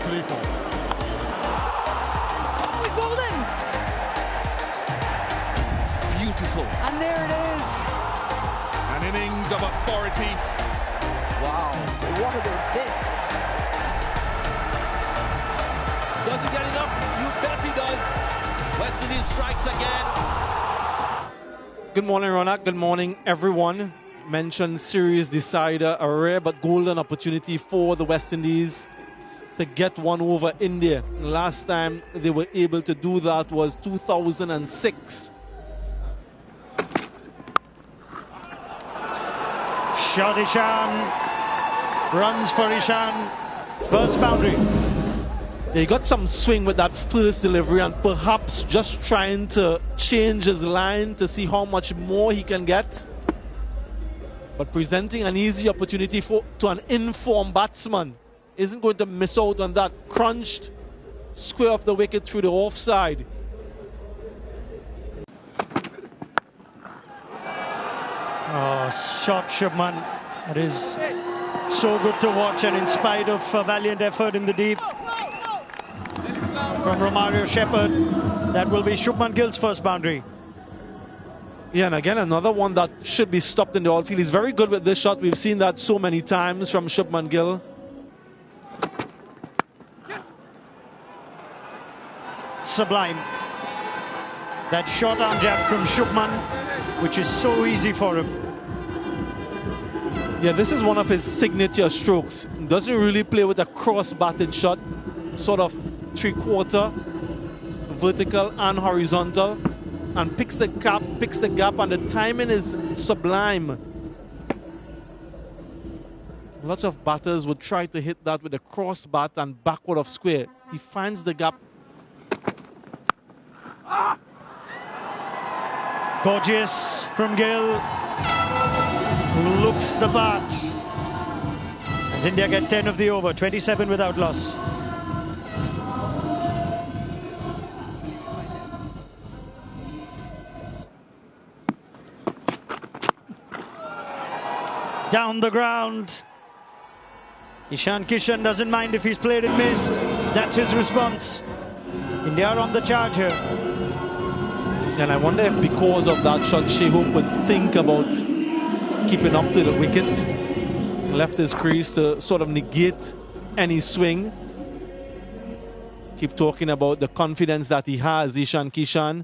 beautifully for. He's bowled in. Beautiful. And there it is. An innings of authority. Wow, what about this? Does he get enough? You bet he does. West Indies strikes again. Good morning, Ronak. Good morning, everyone. Mentioned series decider, a rare but golden opportunity for the West Indies to get one over India. Last time they were able to do that was 2006. Shot Ishan, runs for Ishan, first boundary. He got some swing with that first delivery and perhaps just trying to change his line to see how much more he can get. But presenting an easy opportunity to an informed batsman. Isn't going to miss out on that. Crunched, square off the wicket through the offside. Oh, shot Shubman. That is so good to watch, and in spite of a valiant effort in the deep from Romario Shepherd, that will be Shubman Gill's first boundary. Yeah, and again, another one that should be stopped in the outfield. He's very good with this shot. We've seen that so many times from Shubman Gill. Sublime. That short arm jab from Shubman, which is so easy for him. Yeah, this is one of his signature strokes. Doesn't really play with a cross-batted shot. Sort of three-quarter, vertical and horizontal. And picks the gap, and the timing is sublime. Lots of batters would try to hit that with a cross bat and backward of square. He finds the gap. Gorgeous from Gill, who looks the part. As India get 10 of the over, 27 without loss. Down the ground. Ishan Kishan doesn't mind if he's played and missed. That's his response. India are on the charge here. And I wonder if because of that shot, Shehub would think about keeping up to the wicket. Left his crease to sort of negate any swing. Keep talking about the confidence that he has, Ishan Kishan.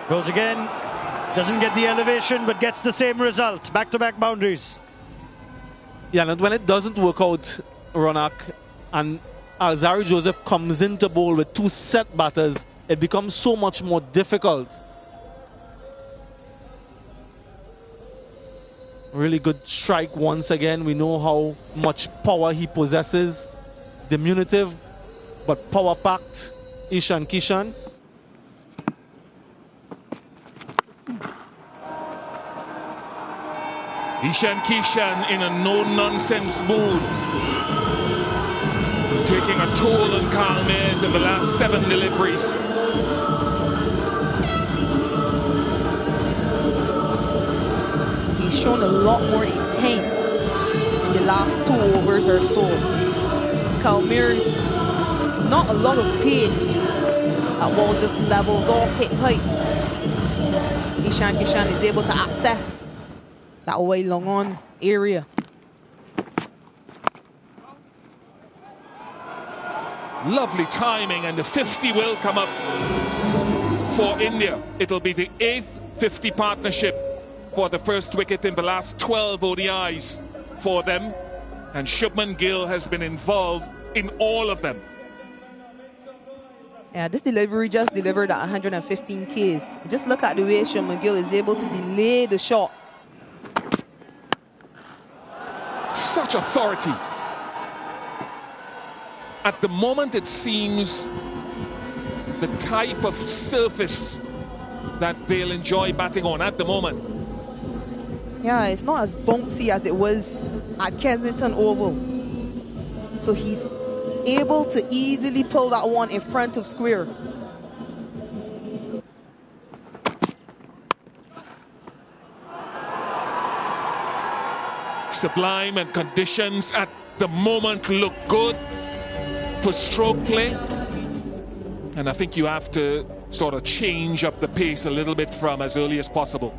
Goes again. Doesn't get the elevation, but gets the same result. Back-to-back boundaries. Yeah, and when it doesn't work out, Ronak, and Alzari Joseph comes into bowl with two set batters, it becomes so much more difficult. Really good strike once again. We know how much power he possesses. Diminutive, but power-packed, Ishan Kishan. Ishan Kishan in a no-nonsense mood. Taking a toll on Carl Mayers in the last 7 deliveries. He's shown a lot more intent in the last 2 overs or so. Kalmir's not a lot of pace. That ball just levels off, hit height. Ishan Kishan is able to access that way long on area. Lovely timing, and the 50 will come up for India. It'll be the 8th 50 partnership for the first wicket in the last 12 ODIs for them. And Shubman Gill has been involved in all of them. Yeah, this delivery just delivered at 115 Ks. Just look at the way Shubman Gill is able to delay the shot. Such authority. At the moment, it seems the type of surface that they'll enjoy batting on at the moment. Yeah, it's not as bouncy as it was at Kensington Oval. So he's able to easily pull that one in front of square. sublime, and conditions at the moment look good for stroke play. And I think you have to sort of change up the pace a little bit from as early as possible.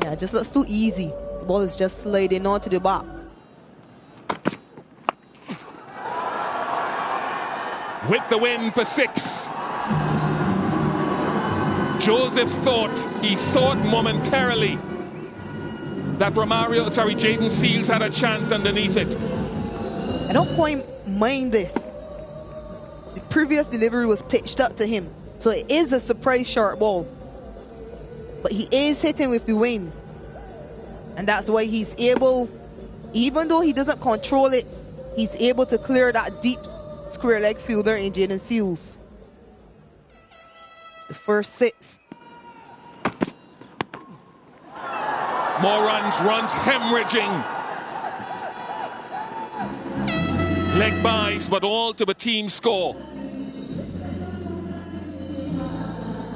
Yeah, it just looks too easy. The ball is just sliding onto the back. With the win for 6. Joseph thought momentarily that Jaden Seals had a chance underneath it. I don't quite mind this. The previous delivery was pitched up to him, so it is a surprise short ball. But he is hitting with the wind. And that's why he's able, even though he doesn't control it, he's able to clear that deep square leg fielder in Jaden Seals. It's the first 6. More runs hemorrhaging. Leg buys, but all to the team score.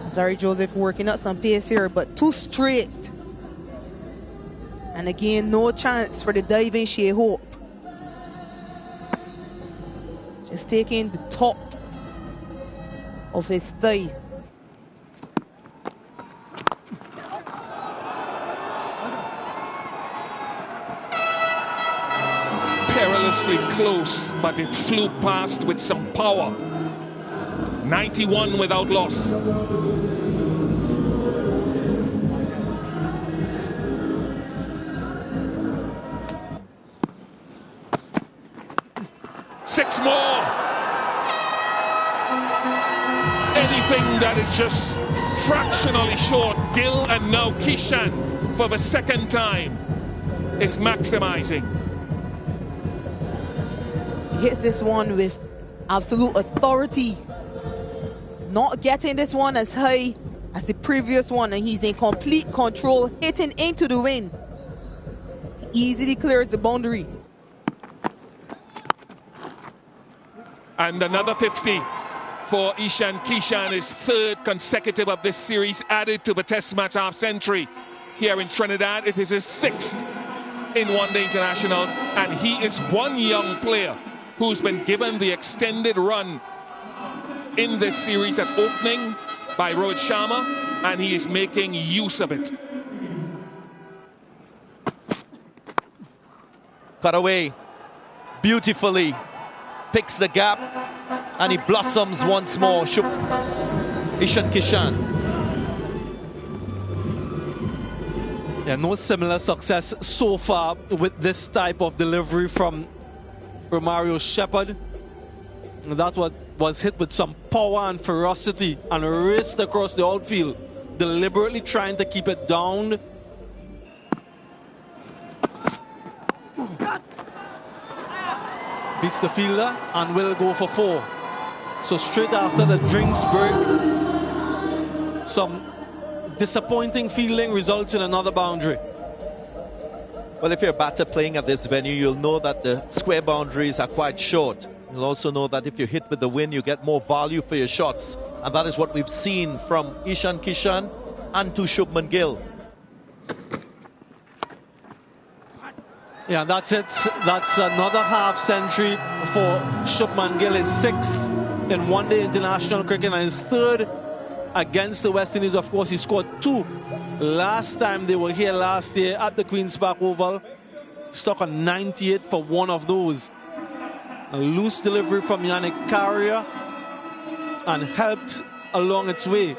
Zari Joseph working up some pace here, but too straight. And again, no chance for the diving Shea Hope. Just taking the top of his thigh. Perilously close, but it flew past with some power. 91 without loss. Six more. Anything that is just fractionally short. Gill and now Kishan for the second time is maximizing. He hits this one with absolute authority. Not getting this one as high as the previous one, and he's in complete control, hitting into the wind. He easily clears the boundary. And another 50 for Ishan Kishan, his 3rd consecutive of this series, added to the test match half century here in Trinidad. It is his 6th in one-day internationals, and he is one young player who's been given the extended run in this series at opening by Rohit Sharma, and he is making use of it. Cut away beautifully, picks the gap, and he blossoms once more. Ishan Kishan. Yeah, no similar success so far with this type of delivery from Romario Shepherd. That was hit with some power and ferocity and raced across the outfield, deliberately trying to keep it down. Beats the fielder and will go for 4. So straight after the drinks break, some disappointing fielding results in another boundary. Well, if you're a batter playing at this venue, you'll know that the square boundaries are quite short. You'll also know that if you hit with the wind, you get more value for your shots. And that is what we've seen from Ishan Kishan and to Shubman Gill. Yeah, that's it. That's another half century for Shubman Gill. His 6th in one-day international cricket and his 3rd against the West Indies. Of course, he scored 2 last time they were here last year at the Queen's Park Oval. Stuck on 98 for one of those. A loose delivery from Yannick Carrier and helped along its way.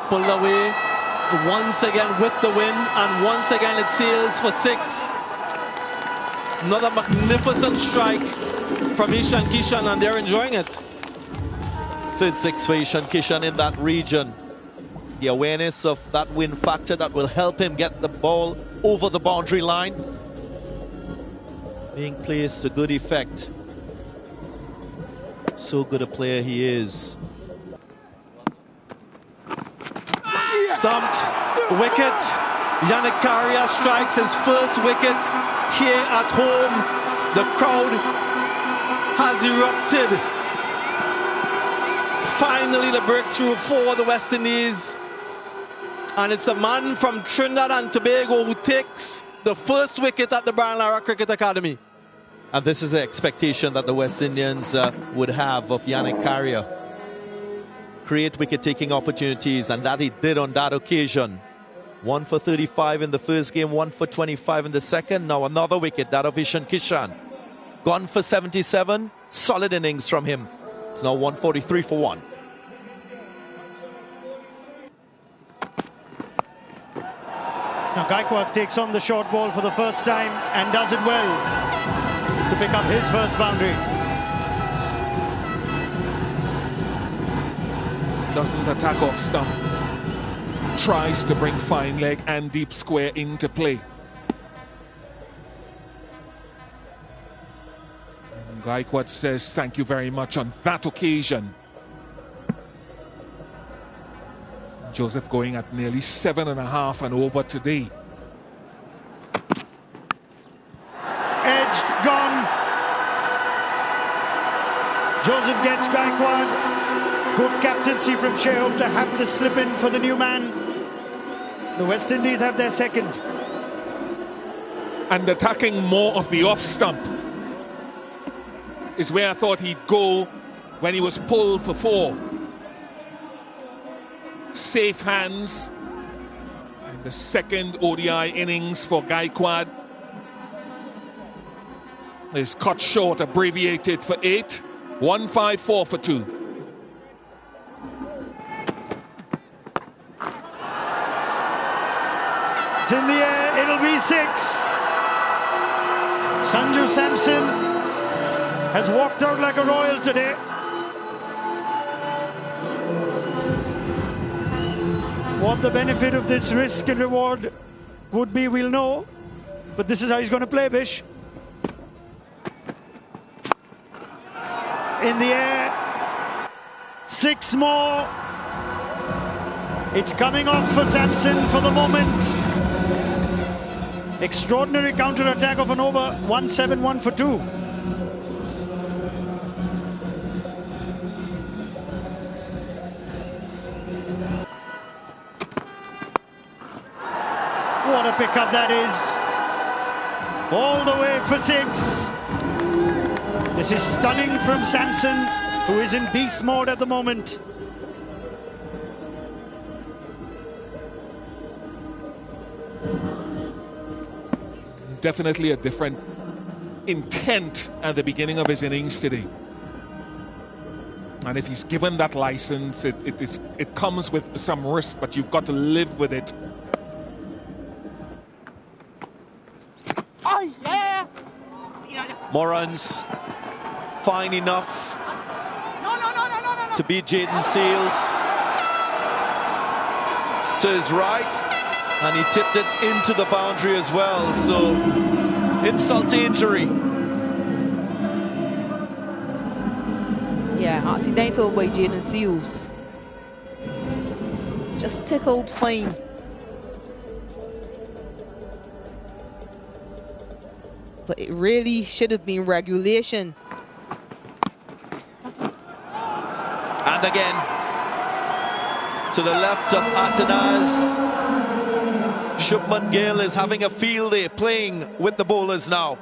Pulled away once again with the wind, and once again it sails for 6. Another magnificent strike from Ishan Kishan, and they're enjoying it. 3rd 6 for Ishan Kishan in that region. The awareness of that wind factor that will help him get the ball over the boundary line. Being placed to good effect. So good a player he is. Stumped, wicket. Yannick Carrier strikes his 1st wicket here at home. The crowd has erupted. Finally the breakthrough for the West Indies. And it's a man from Trinidad and Tobago who takes the first wicket at the Brian Lara Cricket Academy. And this is the expectation that the West Indians would have of Yannick Carrier. Create wicket-taking opportunities, and that he did on that occasion. 1 for 35 in the first game, 1 for 25 in the second. Now another wicket, that of Ishan Kishan. Gone for 77. Solid innings from him. It's now 143 for 1. Now Gaikwad takes on the short ball for the first time and does it well to pick up his first boundary. Doesn't attack off stump. Tries to bring fine leg and deep square into play. And Gaikwad says thank you very much on that occasion. Joseph going at nearly 7.5 and over today. Edged, gone. Joseph gets Gaikwad. Good captaincy from Shehope to have the slip in for the new man. The West Indies have their second. And attacking more of the off stump is where I thought he'd go when he was pulled for 4. Safe hands. And the second ODI innings for Gaikwad is cut short, abbreviated for 8. 154 for 2. It's in the air, it'll be 6. Sanju Samson has walked out like a royal today. What the benefit of this risk and reward would be, we'll know. But this is how he's going to play, Bish. In the air. 6 more. It's coming off for Samson for the moment. Extraordinary counter-attack of an over. 171 for 2. What a pickup that is. All the way for 6. This is stunning from Samson, who is in beast mode at the moment. Definitely a different intent at the beginning of his innings today. And if he's given that license, it comes with some risk, but you've got to live with it. Oh, yeah. More runs. Fine enough to beat Jaden Seals to his right. And he tipped it into the boundary as well. So, insult to injury. Yeah, accidental by Jaden Seals. Just tickled fine. But it really should have been regulation. And again, to the left of Atanaz. Shubman Gill is having a field day playing with the bowlers now.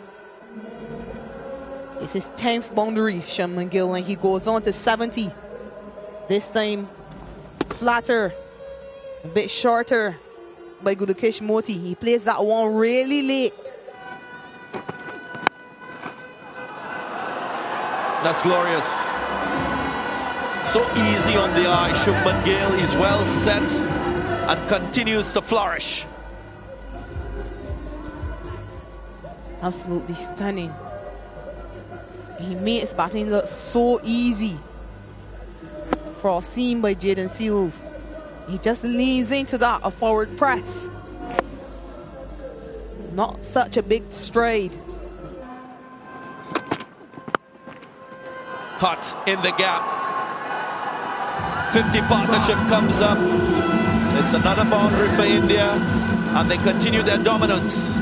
It's his 10th boundary, Shubman Gill, and he goes on to 70. This time, flatter, a bit shorter by Gudakesh Moti. He plays that one really late. That's glorious. So easy on the eye, Shubman Gill. He's well set and continues to flourish. Absolutely stunning. He makes batting look so easy. Foreseen by Jaden Seals. He just leans into that, a forward press. Not such a big stride. Cut in the gap. 50 partnership comes up. It's another boundary for India, and they continue their dominance.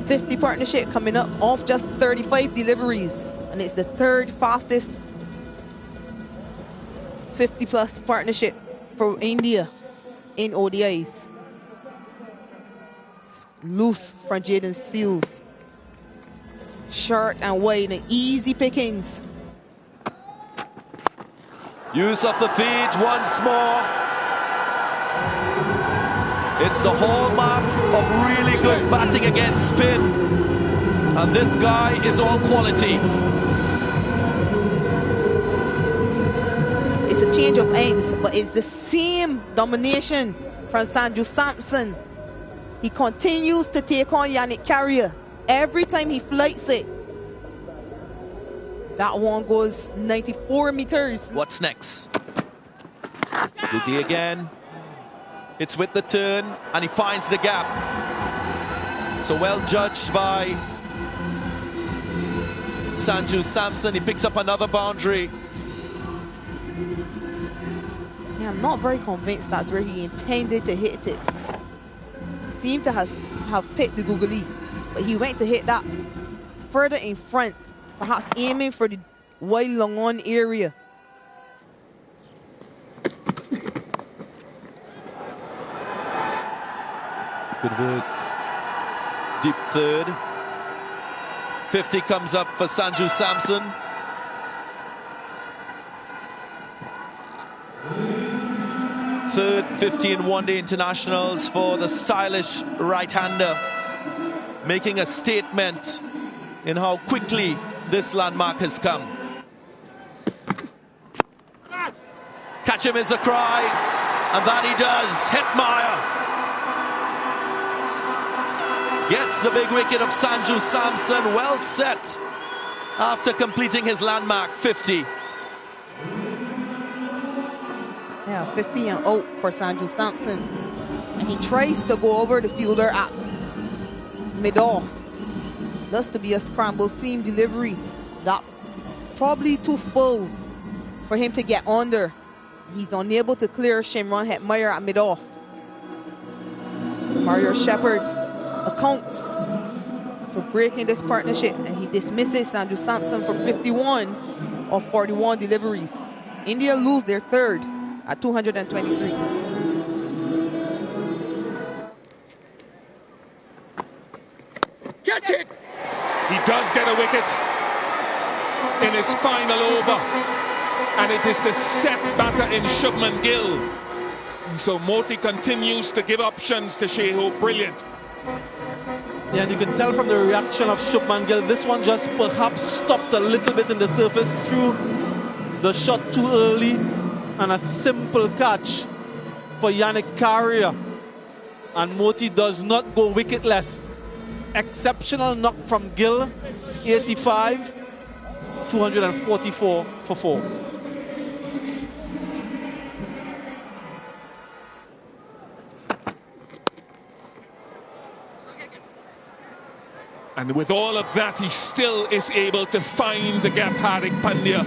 50 partnership coming up off just 35 deliveries. And it's the third fastest 50-plus partnership for India in ODIs. Loose from Jaden Seals. Short and wide and easy pickings. Use of the feet once more. It's the hallmark of really good batting against spin. And this guy is all quality. It's a change of ends, but it's the same domination from Sanju Samson. He continues to take on Yannick Carrier every time he flights it. That one goes 94 meters. What's next? Ludi again. It's with the turn, and he finds the gap. So well judged by Sanju Samson. He picks up another boundary. Yeah, I'm not very convinced that's where he intended to hit it. Seemed to have picked the googly, but he went to hit that further in front, perhaps aiming for the wide long on area. Good work. Deep third. 50 comes up for Sanju Samson. Third 15 one-day internationals for the stylish right-hander, making a statement in how quickly this landmark has come. Catch him is a cry, and that he does. Hetmeyer gets the big wicket of Sanju Samson, well set after completing his landmark 50. Yeah, 50 and out for Sanju Samson. And he tries to go over the fielder at mid-off. Looks to be a scramble seam delivery. That probably too full for him to get under. He's unable to clear Shimron Hetmeyer at mid-off. Mario Shepherd accounts for breaking this partnership, and he dismisses Sanju Samson for 51 of 41 deliveries. India lose their third at 223. Get it! He does get a wicket in his final over, and it is the set batter in Shubman Gill. So Moti continues to give options to Shehu. Brilliant. Yeah, and you can tell from the reaction of Shubman Gill, this one just perhaps stopped a little bit in the surface, threw the shot too early, and a simple catch for Yannick Carrier. And Moti does not go wicketless. Exceptional knock from Gill, 85, 244 for 4. And with all of that, he still is able to find the gap, Hardik Pandya.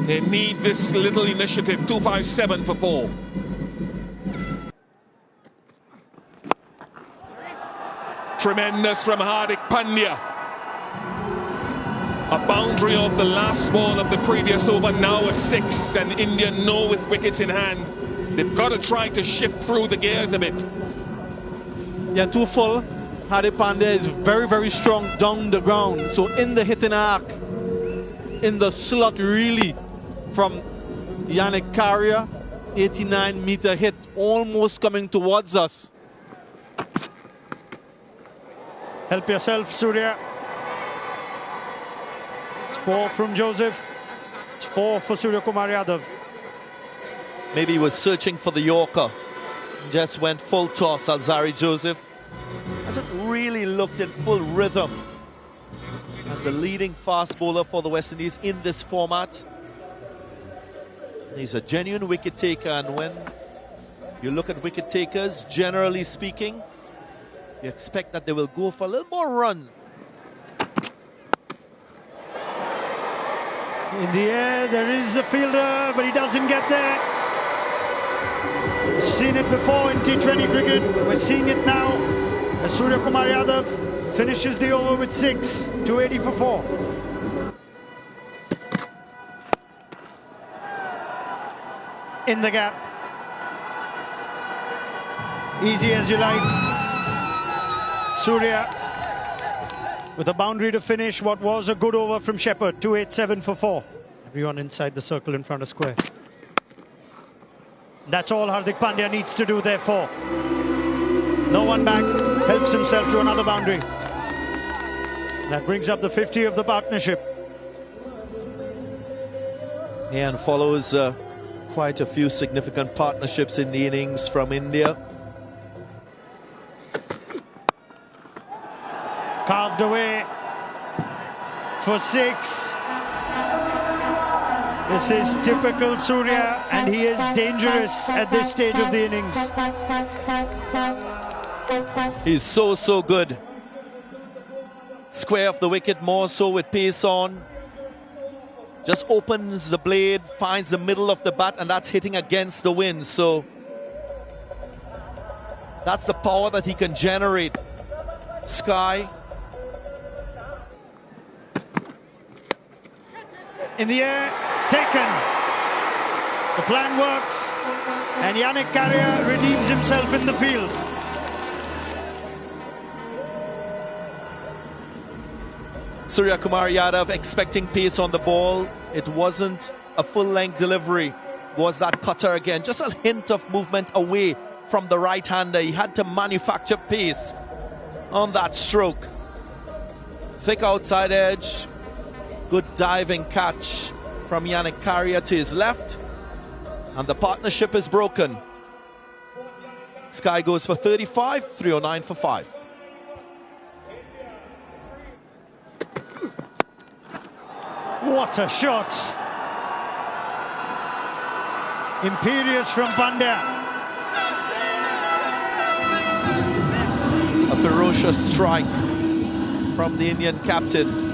They need this little initiative, 257 for 4. Tremendous from Hardik Pandya. A boundary of the last ball of the previous over, now a 6, and India know with wickets in hand. They've got to try to shift through the gears a bit. Yeah, too full. Hardik Pandya is very, very strong down the ground. So in the hitting arc, in the slot really, from Yannick Carrier, 89-meter hit, almost coming towards us. Help yourself, Surya. It's 4 from Joseph. It's 4 for Surya Kumar Yadav. Maybe he was searching for the Yorker. Just went full toss, Alzari Joseph. Hasn't really looked in full rhythm as the leading fast bowler for the West Indies in this format. He's a genuine wicket taker, and when you look at wicket takers, generally speaking, you expect that they will go for a little more runs. In the air, there is a fielder, but he doesn't get there. We've seen it before in T20 cricket. We're seeing it now. as Surya Kumar Yadav finishes the over with 6, 280 for 4. In the gap. Easy as you like. Surya with a boundary to finish what was a good over from Shepherd, 287 for 4. Everyone inside the circle in front of square. That's all Hardik Pandya needs to do, therefore. No one back, helps himself to another boundary. That brings up the 50 of the partnership. Yeah, and follows quite a few significant partnerships in the innings from India. Carved away for 6. This is typical Surya, and he is dangerous at this stage of the innings. He's so good. Square of the wicket, more so with pace on. Just opens the blade, finds the middle of the bat, and that's hitting against the wind. So that's the power that he can generate. Sky. In the air, taken. The plan works, and Yannick Carrier redeems himself in the field. Surya Kumar Yadav expecting pace on the ball. It wasn't a full-length delivery. Was that cutter again? Just a hint of movement away from the right-hander. He had to manufacture pace on that stroke. Thick outside edge. Good diving catch from Yannick Carrier to his left. And the partnership is broken. Sky goes for 35, 309 for 5. What a shot. Imperious from Pandya. A ferocious strike from the Indian captain.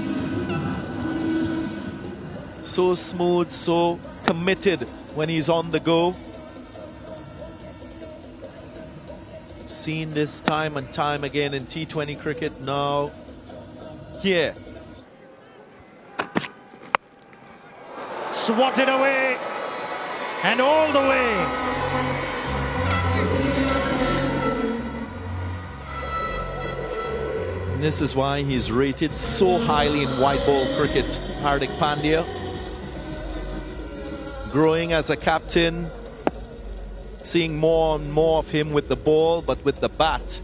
So smooth, so committed when he's on the go. Seen this time and time again in T20 cricket. Now here. Swatted away and all the way. And this is why he's rated so highly in white ball cricket. Hardik Pandya, growing as a captain, seeing more and more of him with the ball, but with the bat,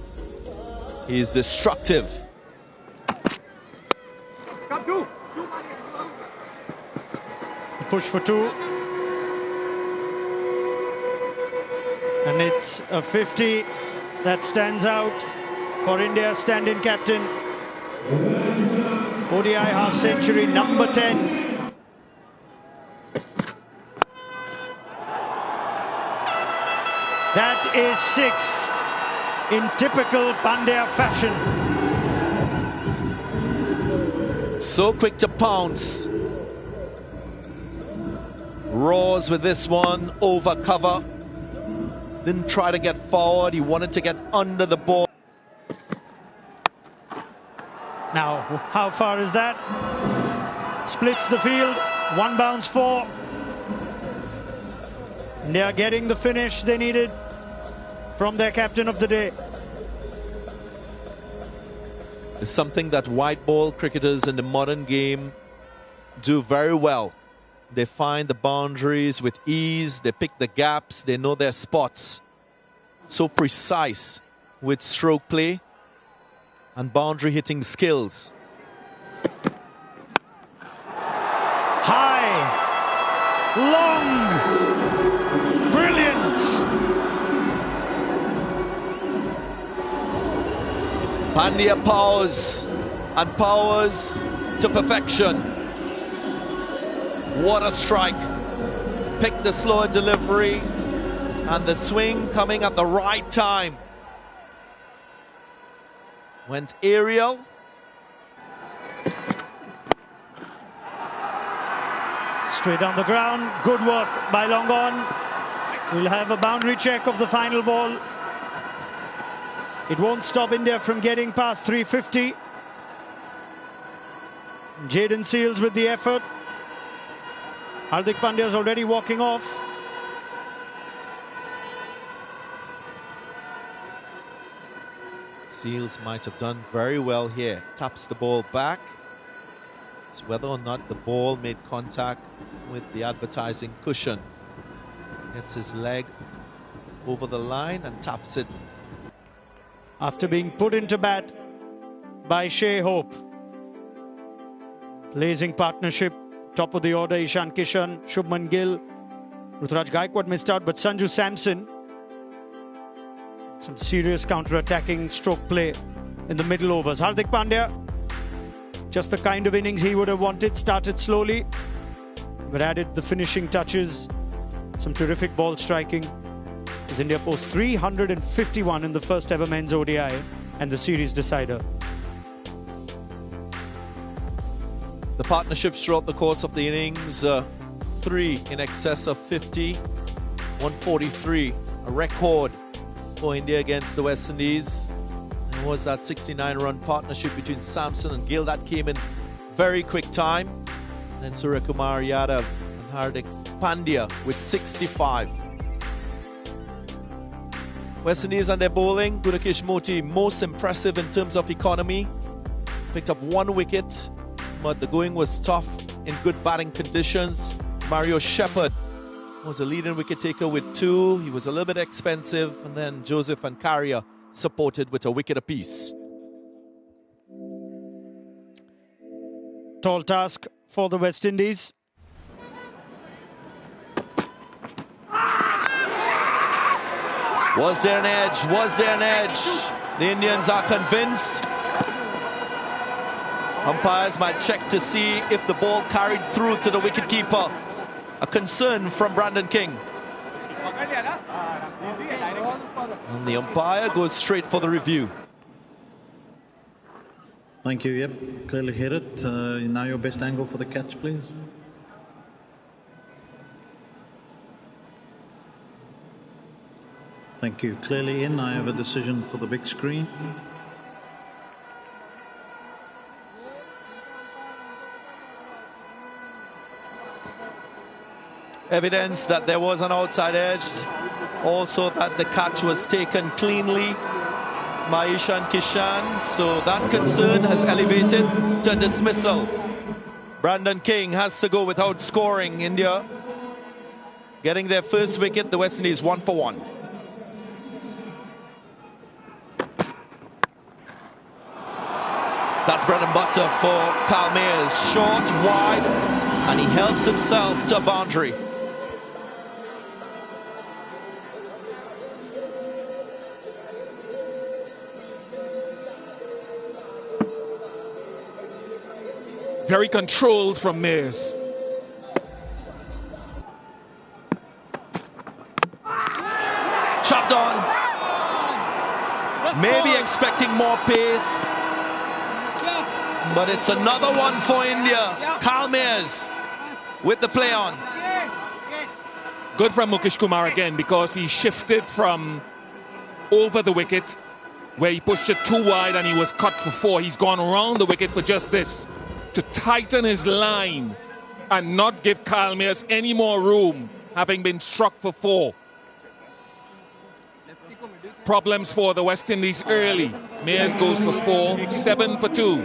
he's destructive. Push for 2. And it's a 50 that stands out for India's stand-in captain. ODI half-century, number 10. That is 6 in typical Pandya fashion. So quick to pounce. Roars with this one, over cover. Didn't try to get forward, he wanted to get under the ball. Now, how far is that? Splits the field, 1 bounce 4. And they are getting the finish they needed from their captain of the day. It's something that white ball cricketers in the modern game do very well. They find the boundaries with ease, they pick the gaps, they know their spots. So precise with stroke play and boundary hitting skills. High, long, brilliant. Pandya powers and powers to perfection. What a strike. Pick the slower delivery and the swing coming at the right time. Went aerial. Straight on the ground. Good work by Longon. We'll have a boundary check of the final ball. It won't stop India from getting past 350. Jaden Seals with the effort. Hardik Pandya is already walking off. Seals might have done very well here. Taps the ball back. It's whether or not the ball made contact with the advertising cushion. Gets his leg over the line and taps it. After being put into bat by Shea Hope. Blazing partnership. Top of the order, Ishan Kishan, Shubman Gill. Ruturaj Gaikwad missed out, but Sanju Samson. Some serious counter-attacking stroke play in the middle overs. Hardik Pandya, just the kind of innings he would have wanted. Started slowly, but added the finishing touches. Some terrific ball striking. As India posts 351 in the first ever men's ODI and the series decider. The partnerships throughout the course of the innings, 3 in excess of 50, 143, a record for India against the West Indies. It was that 69-run partnership between Samson and Gill that came in very quick time. And then Suryakumar Yadav and Hardik Pandya with 65. West Indies and their bowling, Gudakesh Moti most impressive in terms of economy. Picked up 1 wicket, but the going was tough in good batting conditions. Mario Shepherd was a leading wicket taker with 2. He was a little bit expensive, and then Joseph and Carrier supported with a wicket apiece. Tall task for the West Indies. Was there an edge? Was there an edge? The Indians are convinced. Umpires might check to see if the ball carried through to the wicketkeeper. A concern from Brandon King. And the umpire goes straight for the review. Thank you, yep, clearly hit it. Now your best angle for the catch, please. Thank you, clearly in. I have a decision for the big screen. Evidence that there was an outside edge. Also that the catch was taken cleanly by Ishan Kishan. So that concern has elevated to dismissal. Brandon King has to go without scoring. India getting their first wicket. The West Indies 1 for 1. That's bread and butter for Carl Mayers. Short, wide, and he helps himself to a boundary. Very controlled from Mayers. Chopped on. Maybe expecting more pace. But it's another one for India. Carl Mayers with the play on. Good from Mukesh Kumar again, because he shifted from over the wicket where he pushed it too wide and he was cut for 4. He's gone around the wicket for just this, to tighten his line and not give Carl Mayers any more room, having been struck for 4. Problems for the West Indies early. Mayers goes for 4, 7 for 2.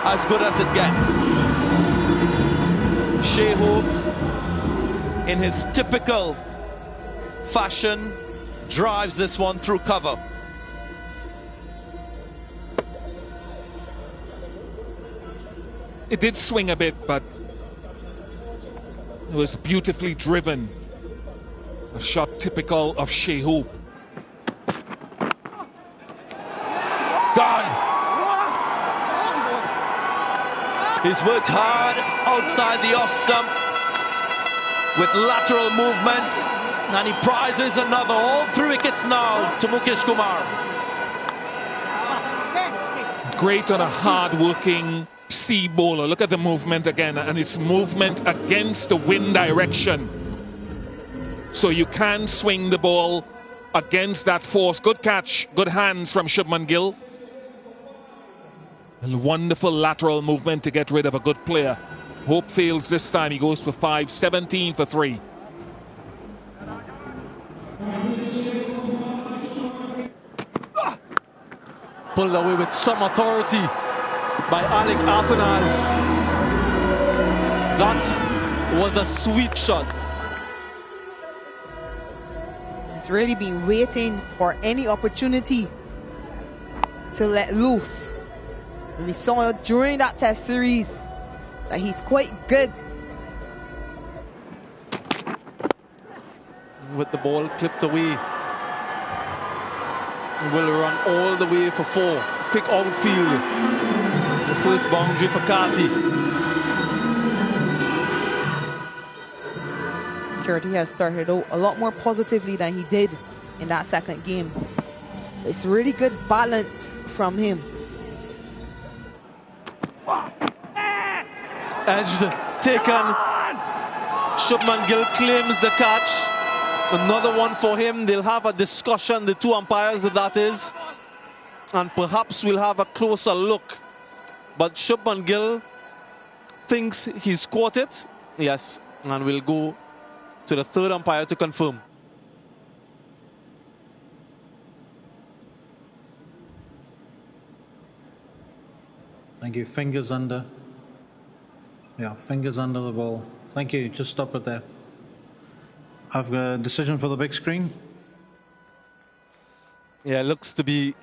As good as it gets. Shea Hope, in his typical fashion, drives this one through cover. It did swing a bit, but it was beautifully driven. A shot typical of Shea Hope. Gone. He's worked hard outside the off stump with lateral movement, and he prizes another. All 3 wickets now to Mukesh Kumar. Great on a hard-working sea bowler. Look at the movement again, and it's movement against the wind direction. So you can swing the ball against that force. Good catch, good hands from Shubman Gill. And wonderful lateral movement to get rid of a good player. Hope fails this time. He goes for 5, 17 for 3. Pulled away with some authority by Alec Athanas. That was a sweet shot. He's really been waiting for any opportunity to let loose. And we saw during that test series that he's quite good. With the ball clipped away. Will run all the way for 4. Quick outfield. The first boundary for Carty. Carty has started out a lot more positively than he did in that second game. It's really good balance from him. Edge taken. Shubman Gill claims the catch. Another one for him. They'll have a discussion, the two umpires, that is. And perhaps we'll have a closer look. But Shubman Gill thinks he's caught it. Yes, and we'll go to the third umpire to confirm. Thank you. Fingers under. Yeah, fingers under the ball. Thank you. Just stop it there. I've got a decision for the big screen. Yeah, looks to be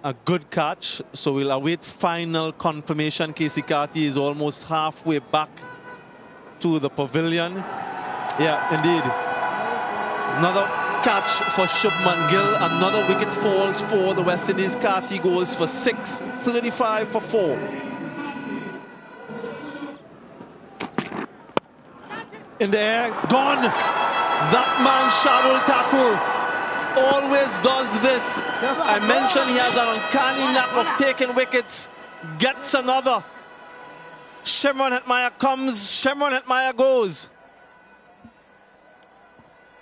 a good catch. So we'll await final confirmation. Casey Carty is almost halfway back to the pavilion. Yeah, indeed. Another catch for Shubman Gill. Another wicket falls for the West Indies. Carty goes for 6, 35 for 4. In the air, gone. That man, Shardul Thakur, always does this. I mentioned he has an uncanny knack of taking wickets. Gets another. Shimron Hetmyer comes, Shimron Hetmyer goes.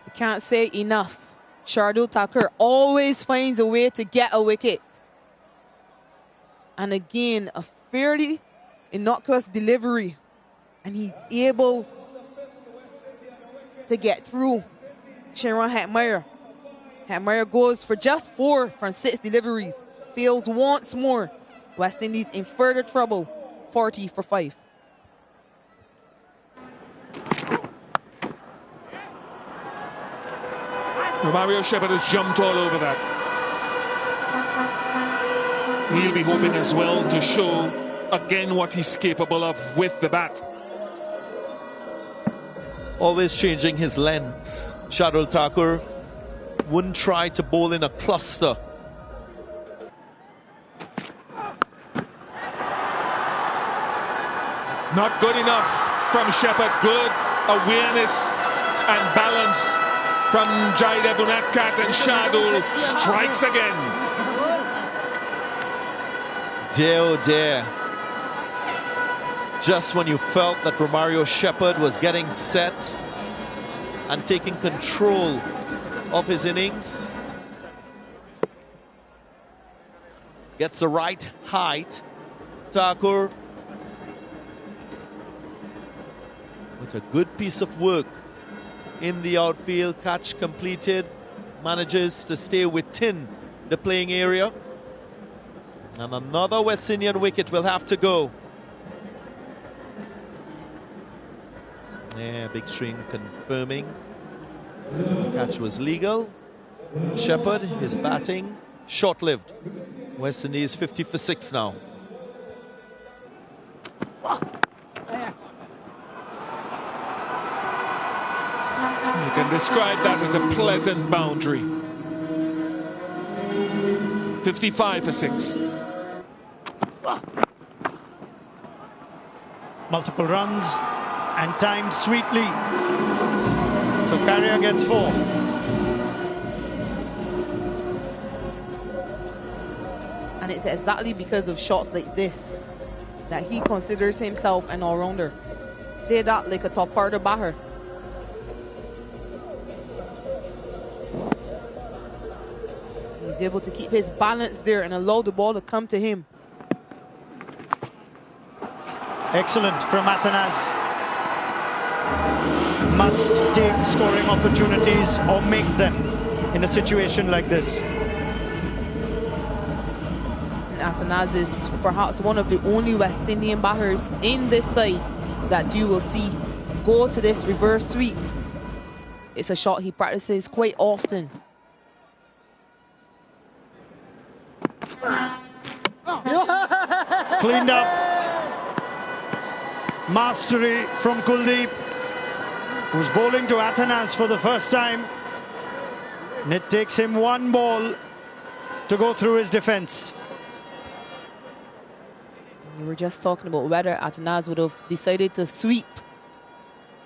You can't say enough. Shardul Thakur always finds a way to get a wicket. And again, a fairly innocuous delivery. And he's able to get through Shimron Hetmyer. Hetmyer goes for just 4 from 6 deliveries. Fails once more. West Indies in further trouble. 40 for 5. Mario Shepherd has jumped all over that. He'll be hoping as well to show again what he's capable of with the bat. Always changing his lengths. Shardul Thakur wouldn't try to bowl in a cluster. Not good enough from Shepherd. Good awareness and balance from Jaidev Unadkat, and Shardul strikes again. Dear, oh dear. Just when you felt that Romario Shepherd was getting set and taking control of his innings, gets the right height. Thakur with a good piece of work in the outfield. Catch completed, manages to stay within the playing area, and another West Indian wicket will have to go. Yeah, big screen confirming the catch was legal. Shepherd, his batting short-lived. West Indies 50 for 6 now. You can describe that as a pleasant boundary. 55 for 6. Multiple runs and timed sweetly. So Carrier gets 4. And it's exactly because of shots like this that he considers himself an all-rounder. Play that like a top-order batter. He's able to keep his balance there and allow the ball to come to him. Excellent from Athanas. Must take scoring opportunities or make them in a situation like this. And Athanas is perhaps one of the only West Indian batters in this side that you will see go to this reverse sweep. It's a shot he practices quite often. Cleaned up. Mastery from Kuldeep, who's bowling to Athanas for the first time. And it takes him one ball to go through his defense. We were just talking about whether Athanas would have decided to sweep.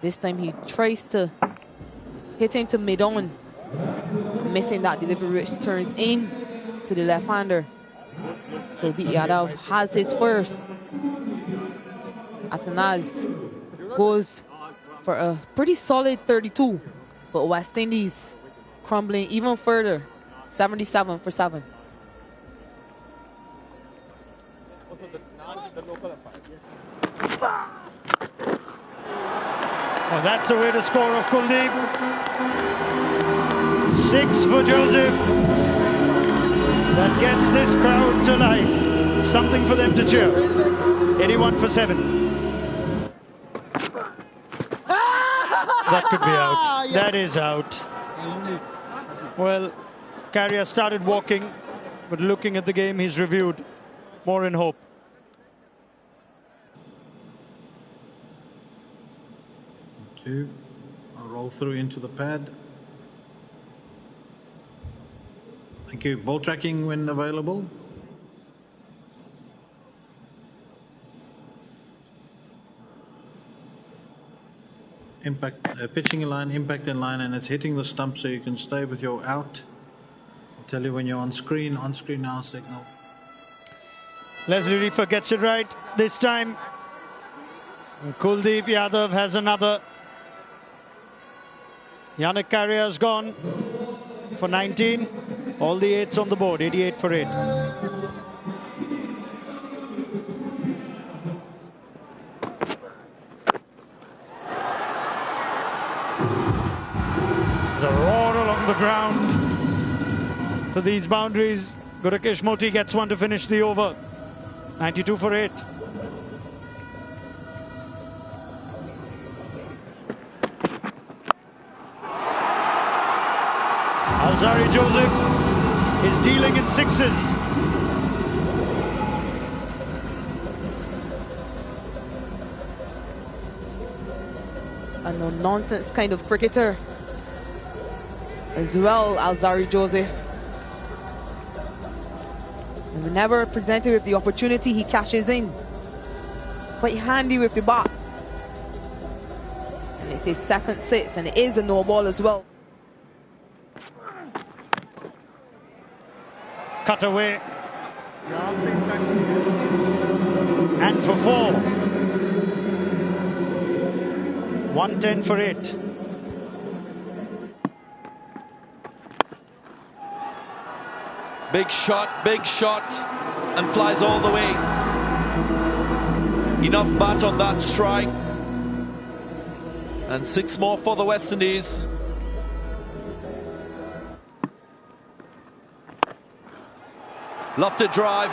This time he tries to hit him to mid-on, missing that delivery, which turns in to the left-hander. Kuldeep Yadav has his first. Athanas goes for a pretty solid 32, but West Indies crumbling even further, 77 for 7. Well, that's a way to score of Kuldeep. 6 for Joseph. That gets this crowd to life. Something for them to cheer. 81 for 7. That could be out. That is out. Well, Carrier started walking, but looking at the game, he's reviewed. More in hope. Two. I'll roll through into the pad. Thank you. Ball tracking when available. Impact, pitching in line, impact in line, and it's hitting the stump, so you can stay with your out. I'll tell you when you're on screen now signal. Leslie Reefer gets it right this time. And Kuldeep Yadav has another. Yannick Carrier's gone for 19. All the 8s on the board, 88 for 8. There's a roar along the ground for these boundaries. Gurukesh Moti gets one to finish the over. 92 for 8. Alzari Joseph is dealing in 6s. A no-nonsense kind of cricketer as well, Alzari Joseph. And whenever presented with the opportunity, he cashes in. Quite handy with the bat. And it's his second 6, and it is a no ball as well. Cut away. And for 4. 110 for 8. Big shot, and flies all the way. Enough bat on that strike. And 6 more for the West Indies. Lofted drive.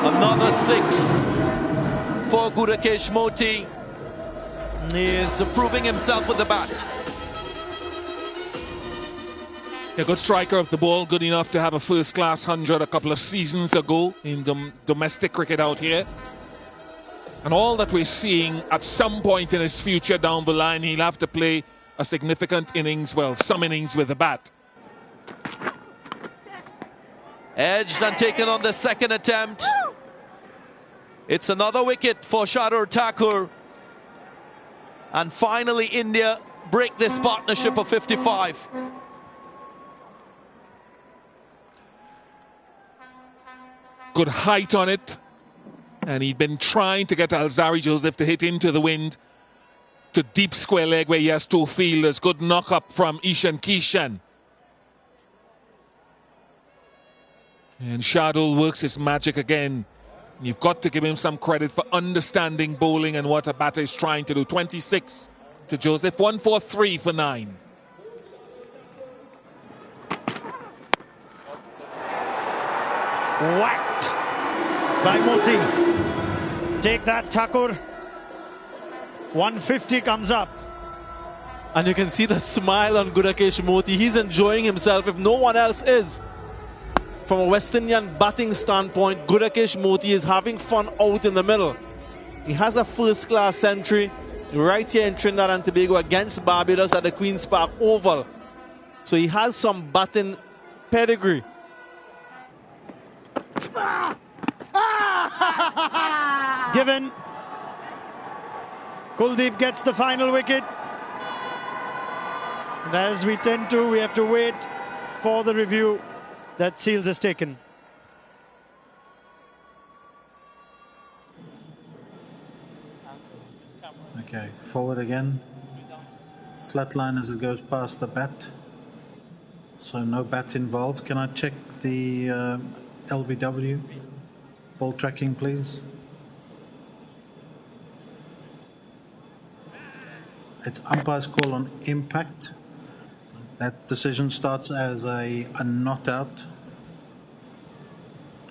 Another 6 for Gurukesh Moti. He is proving himself with the bat. A good striker of the ball, good enough to have a first-class 100 a couple of seasons ago in domestic cricket out here. And all that we're seeing at some point in his future down the line, he'll have to play a significant innings, well, some innings with the bat. Edged and taken on the second attempt. It's another wicket for Shardul Thakur. And finally, India break this partnership of 55. Good height on it. And he'd been trying to get Alzari Joseph to hit into the wind to deep square leg where he has two fielders. Good knock up from Ishan Kishan. And Shardul works his magic again. You've got to give him some credit for understanding bowling and what a batter is trying to do. 26 to Joseph, 143 for 9. Whacked by Moti. Take that, Thakur. 150 comes up. And you can see the smile on Gudakesh Moti. He's enjoying himself if no one else is. From a West Indian batting standpoint, Gudakesh Moti is having fun out in the middle. He has a first-class century right here in Trinidad and Tobago against Barbados at the Queen's Park Oval. So he has some batting pedigree. Given. Kuldeep gets the final wicket. And as we tend to, we have to wait for the review that Seals has taken. Okay, forward again. Flat line as it goes past the bat. So no bat involved. Can I check the LBW? Ball tracking, please. It's umpire's call on impact. That decision starts as a not out.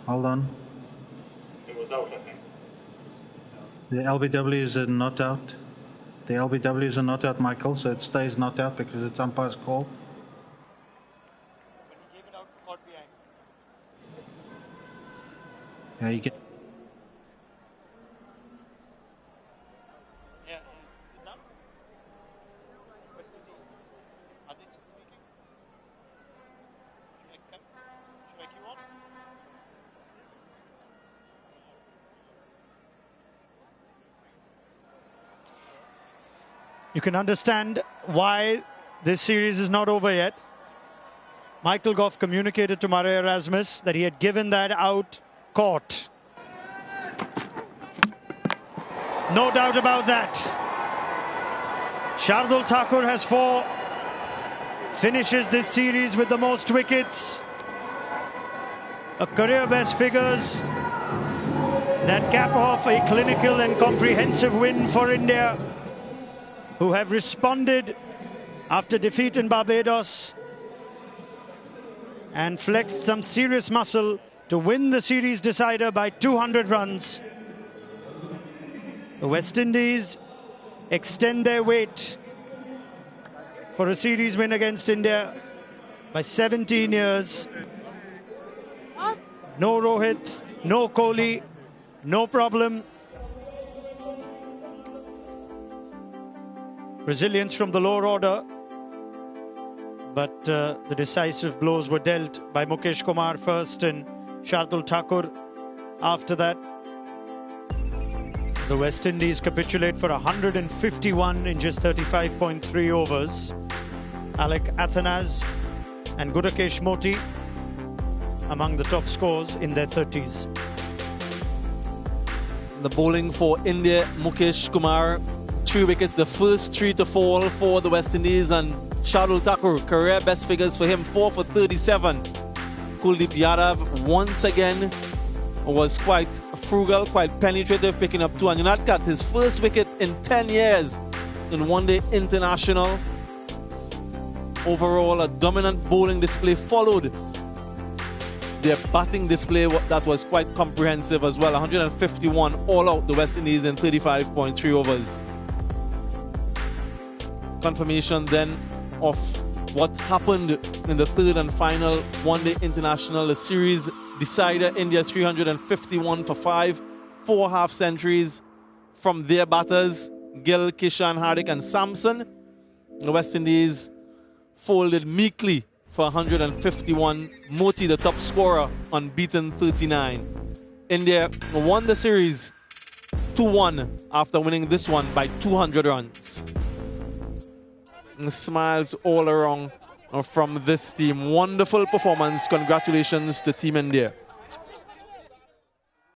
Hold on. It was out, I think. The LBW is a not out. The LBW is a not out, Michael, so it stays not out because it's umpire's call. But he gave it out for caught behind. Yeah, you get. Yeah, is it done? But is he, are they speaking? Should I queue on? You can understand why this series is not over yet. Michael Goff communicated to Murray Erasmus that he had given that out caught. No doubt about that. Shardul Thakur has 4. Finishes this series with the most wickets. A career best figures that cap off a clinical and comprehensive win for India, who have responded after defeat in Barbados and flexed some serious muscle to win the series decider by 200 runs. The West Indies extend their wait for a series win against India by 17 years. No Rohit, no Kohli, no problem. Resilience from the lower order, but the decisive blows were dealt by Mukesh Kumar first and Shardul Thakur after that. The West Indies capitulate for 151 in just 35.3 overs. Alec Athanas and Gudakesh Moti among the top scores in their 30s. The bowling for India, Mukesh Kumar, 3 wickets, the first 3 to fall for the West Indies, and Shardul Thakur, career best figures for him, 4 for 37. Kuldeep Yadav once again was quite frugal, quite penetrative, picking up 2. And Unadkat, his first wicket in 10 years in one-day international. Overall, a dominant bowling display followed their batting display that was quite comprehensive as well. 151 all out, the West Indies in 35.3 overs. Confirmation then of what happened in the 3rd and final one-day international, the series decider. India 351 for 5, 4 half centuries from their batters, Gill, Kishan, Hardik and Samson. The West Indies folded meekly for 151. Moti, the top scorer, unbeaten, 39. India won the series 2-1 after winning this one by 200 runs. And smiles all around from this team. Wonderful performance. Congratulations to Team India.